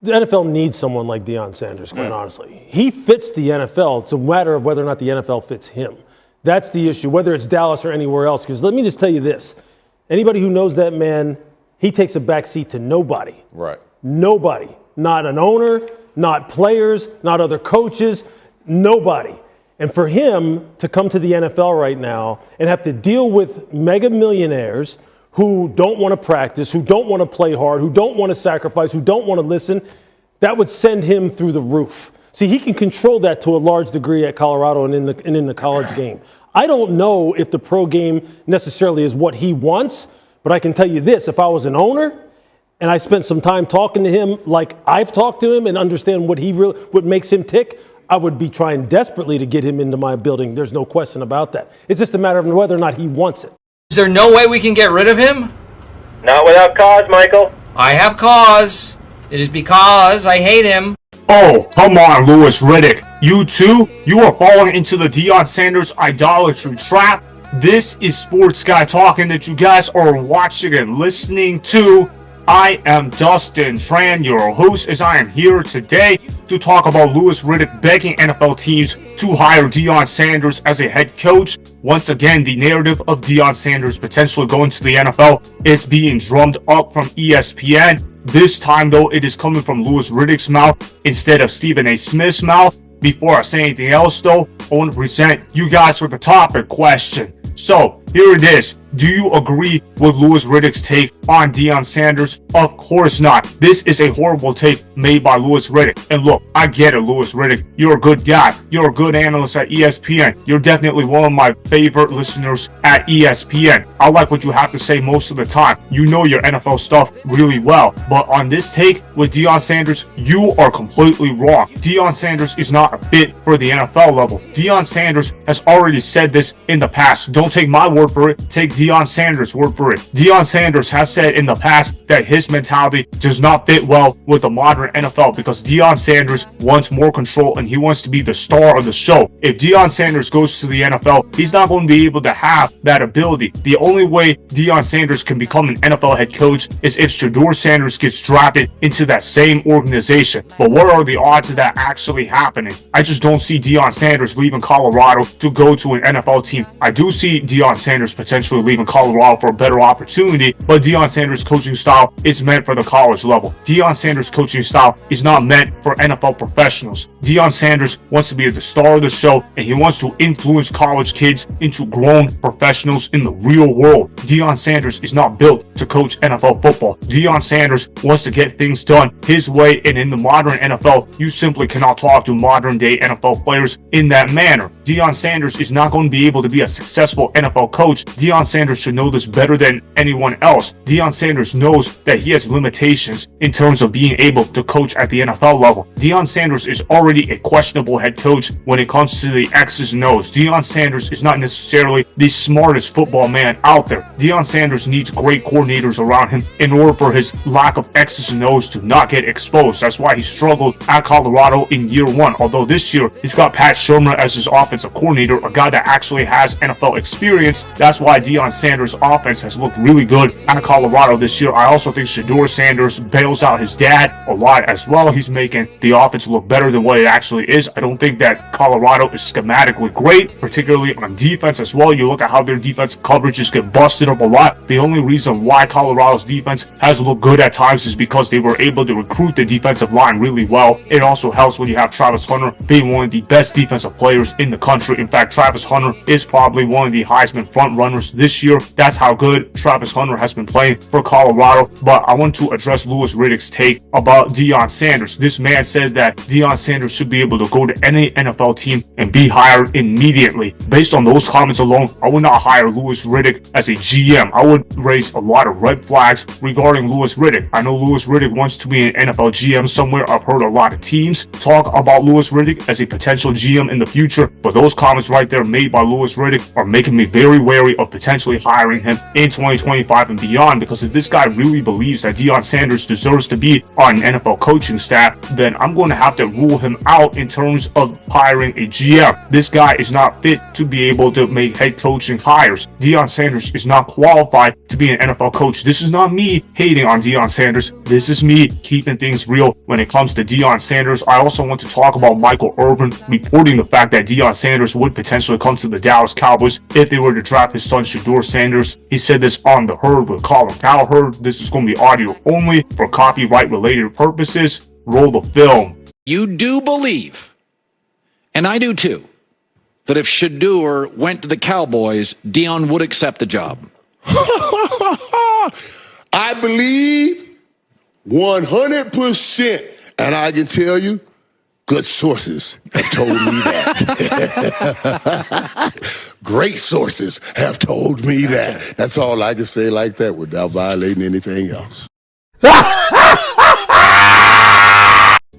The NFL needs someone like Deion Sanders, quite honestly. He fits the NFL. It's a matter of whether or not the NFL fits him. That's the issue, whether it's Dallas or anywhere else. Because let me just tell you this. Anybody who knows that man, he takes a backseat to nobody. Right. Nobody. Not an owner, not players, not other coaches, nobody. And for him to come to the NFL right now and have to deal with mega millionaires who don't want to practice, who don't want to play hard, who don't want to sacrifice, who don't want to listen, that would send him through the roof. See, he can control that to a large degree at Colorado and in the college game. I don't know if the pro game necessarily is what he wants, but I can tell you this, if I was an owner and I spent some time talking to him like I've talked to him and understand what makes him tick, I would be trying desperately to get him into my building. There's no question about that. It's just a matter of whether or not he wants it. Is there no way we can get rid of him? Not without cause, Michael. I have cause. It is because I hate him. Oh, come on, Louis Riddick. You too? You are falling into the Deion Sanders idolatry trap. This is Sports Guy Talking that you guys are watching and listening to. I am Dustin Tran, your host, as I am here today to talk about Louis Riddick begging NFL teams to hire Deion Sanders as a head coach. Once again, the narrative of Deion Sanders potentially going to the NFL is being drummed up from ESPN. This time, though, it is coming from Louis Riddick's mouth instead of Stephen A. Smith's mouth. Before I say anything else, though, I want to present you guys with the topic question. So, here it is. Do you agree with Louis Riddick's take on Deion Sanders? Of course not. This is a horrible take made by Louis Riddick. And look, I get it, Louis Riddick. You're a good guy. You're a good analyst at ESPN. You're definitely one of my favorite listeners at ESPN. I like what you have to say most of the time. You know your NFL stuff really well. But on this take with Deion Sanders, you are completely wrong. Deion Sanders is not a fit for the NFL level. Deion Sanders has already said this in the past. Don't take my word for it. Take Deion Sanders' word for it. Deion Sanders has said in the past that his mentality does not fit well with the modern NFL because Deion Sanders wants more control and he wants to be the star of the show. If Deion Sanders goes to the NFL, he's not going to be able to have that ability. The only way Deion Sanders can become an NFL head coach is if Shedeur Sanders gets drafted into that same organization. But what are the odds of that actually happening? I just don't see Deion Sanders leaving Colorado to go to an NFL team. I do see Deion Sanders potentially leaving Colorado for a better opportunity, but Deion Sanders' coaching style is meant for the college level. Deion Sanders' coaching style is not meant for NFL professionals. Deion Sanders wants to be the star of the show, and he wants to influence college kids into grown professionals in the real world. Deion Sanders is not built to coach NFL football. Deion Sanders wants to get things done his way, and in the modern NFL, you simply cannot talk to modern day NFL players in that manner. Deion Sanders is not going to be able to be a successful NFL coach. Deion Sanders should know this better than anyone else. Deion Sanders knows that he has limitations in terms of being able to coach at the NFL level. Deion Sanders is already a questionable head coach when it comes to the X's and O's. Deion Sanders is not necessarily the smartest football man out there. Deion Sanders needs great coordinators around him in order for his lack of X's and O's to not get exposed. That's why he struggled at Colorado in year one. Although this year, he's got Pat Shurmur as his offensive coordinator, a guy that actually has NFL experience. That's why Deion Sanders' offense has looked really good at Colorado this year. I also think Shedeur Sanders bails out his dad a lot as well. He's making the offense look better than what it actually is. I don't think that Colorado is schematically great, particularly on defense as well. You look at how their defensive coverages get busted up a lot. The only reason why Colorado's defense has looked good at times is because they were able to recruit the defensive line really well. It also helps when you have Travis Hunter being one of the best defensive players in the country. In fact, Travis Hunter is probably one of the Heisman front runners this year. That's how good Travis Hunter has been playing for Colorado. But I want to address Louis Riddick's take about Deion Sanders. This man said that Deion Sanders should be able to go to any NFL team and be hired immediately. Based on those comments alone, I would not hire Louis Riddick as a GM. I would raise a lot of red flags regarding Louis Riddick. I know Louis Riddick wants to be an NFL GM somewhere. I've heard a lot of teams talk about Louis Riddick as a potential GM in the future, but those comments right there made by Louis Riddick are making me very wary of potentially hiring him in 2025 and beyond, because if this guy really believes that Deion Sanders deserves to be on an NFL coaching staff, then I'm going to have to rule him out in terms of hiring a GM. This guy is not fit to be able to make head coaching hires. Deion Sanders is not qualified to be an NFL coach. This is not me hating on Deion Sanders. This is me keeping things real when it comes to Deion Sanders. I also want to talk about Michael Irvin reporting the fact that Deion Sanders would potentially come to the Dallas Cowboys if they were to draft his son Shedeur Sanders. He said this on The Herd with Colin Cowherd. This is going to be audio only for copyright related purposes. Roll the film. You do believe, and I do too, that if Shedeur went to the Cowboys, Deion would accept the job? I believe 100%, and I can tell you, good sources have told me that. Great sources have told me that. That's all I can say like that without violating anything else.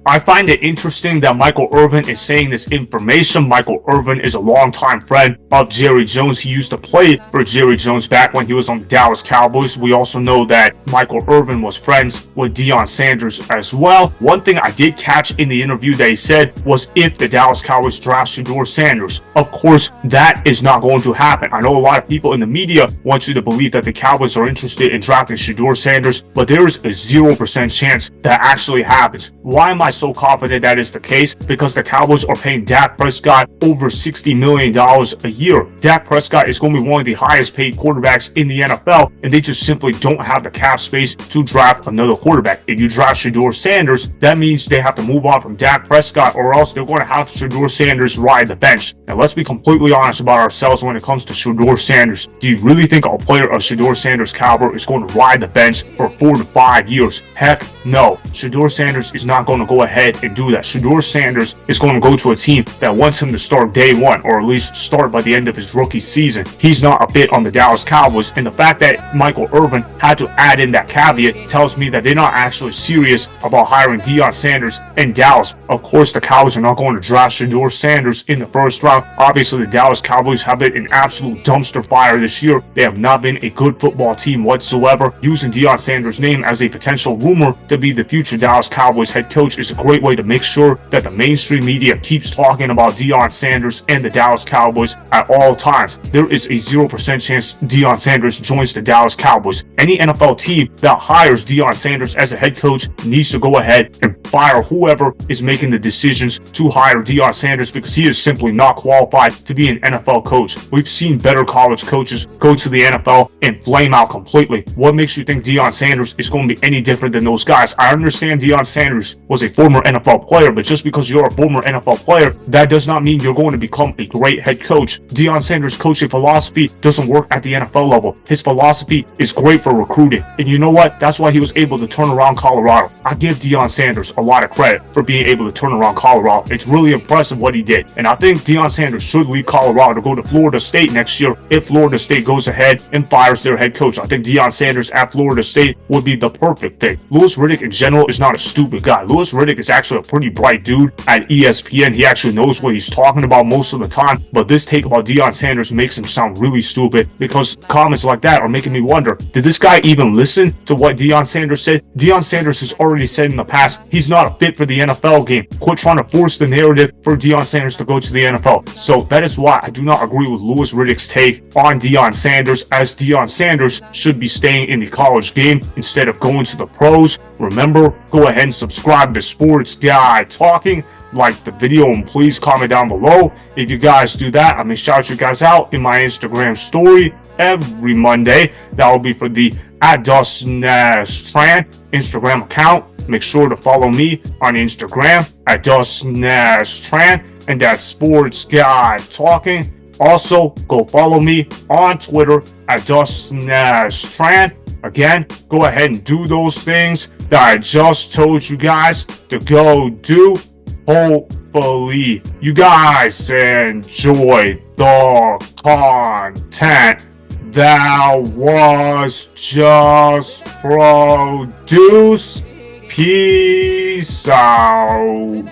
I find it interesting that Michael Irvin is saying this information. Michael Irvin is a longtime friend of Jerry Jones. He used to play for Jerry Jones back when he was on the Dallas Cowboys. We also know that Michael Irvin was friends with Deion Sanders as well. One thing I did catch in the interview that he said was if the Dallas Cowboys draft Shedeur Sanders. Of course, that is not going to happen. I know a lot of people in the media want you to believe that the Cowboys are interested in drafting Shedeur Sanders, but there is a 0% chance that actually happens. Why am I so confident that is the case? Because the Cowboys are paying Dak Prescott over $60 million a year. Dak Prescott is going to be one of the highest paid quarterbacks in the NFL, and they just simply don't have the cap space to draft another quarterback. If you draft Shedeur Sanders, that means they have to move on from Dak Prescott, or else they're going to have Shedeur Sanders ride the bench. Now let's be completely honest about ourselves when it comes to Shedeur Sanders. Do you really think a player of Shedeur Sanders' caliber is going to ride the bench for 4 to 5 years? Heck no. Shedeur Sanders is not going to go ahead and do that. Shedeur Sanders is going to go to a team that wants him to start day one, or at least start by the end of his rookie season. He's not a fit on the Dallas Cowboys, and the fact that Michael Irvin had to add in that caveat tells me that they're not actually serious about hiring Deion Sanders in Dallas. Of course, the Cowboys are not going to draft Shedeur Sanders in the first round. Obviously, the Dallas Cowboys have been an absolute dumpster fire this year. They have not been a good football team whatsoever. Using Deion Sanders' name as a potential rumor to be the future Dallas Cowboys head coach is a great way to make sure that the mainstream media keeps talking about Deion Sanders and the Dallas Cowboys at all times. There is a 0% chance Deion Sanders joins the Dallas Cowboys. Any NFL team that hires Deion Sanders as a head coach needs to go ahead and fire whoever is making the decisions to hire Deion Sanders, because he is simply not qualified to be an NFL coach. We've seen better college coaches go to the NFL and flame out completely. What makes you think Deion Sanders is going to be any different than those guys? I understand Deion Sanders was a former NFL player, but just because you're a former NFL player, that does not mean you're going to become a great head coach. Deion Sanders' coaching philosophy doesn't work at the NFL level. His philosophy is great for recruiting, and you know what? That's why he was able to turn around Colorado. I give Deion Sanders a lot of credit for being able to turn around Colorado. It's really impressive what he did, and I think Deion Sanders should leave Colorado to go to Florida State next year if Florida State goes ahead and fires their head coach. I think Deion Sanders at Florida State would be the perfect fit. Louis Riddick in general is not a stupid guy. Louis Riddick is actually a pretty bright dude at ESPN. He actually knows what he's talking about most of the time, but this take about Deion Sanders makes him sound really stupid, because comments like that are making me wonder, did this guy even listen to what Deion Sanders said? Deion Sanders has already said in the past he's not a fit for the NFL game. Quit trying to force the narrative for Deion Sanders to go to the NFL. So that is why I do not agree with Louis Riddick's take on Deion Sanders, as Deion Sanders should be staying in the college game instead of going to the pros. Remember, go ahead and subscribe to Sports Guy Talking, like the video, and please comment down below. If you guys do that, I'm gonna shout you guys out in my Instagram story every Monday. That will be for the @DustinNashTran Instagram account. Make sure to follow me on Instagram @DustinNashTran, and that's Sports Guy Talking. Also, go follow me on Twitter @DustinNashTran. Again, go ahead and do those things that I just told you guys to go do. Hopefully, you guys enjoyed the content that was just produced. Peace out.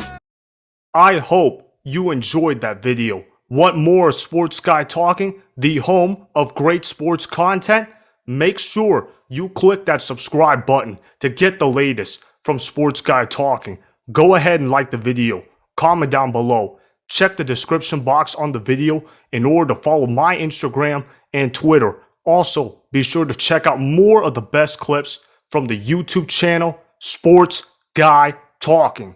I hope you enjoyed that video. Want more Sports Guy Talking, the home of great sports content? Make sure you click that subscribe button to get the latest from Sports Guy Talking. Go ahead and like the video, comment down below, check the description box on the video in order to follow my Instagram and Twitter. Also, be sure to check out more of the best clips from the YouTube channel, Sports Guy Talking.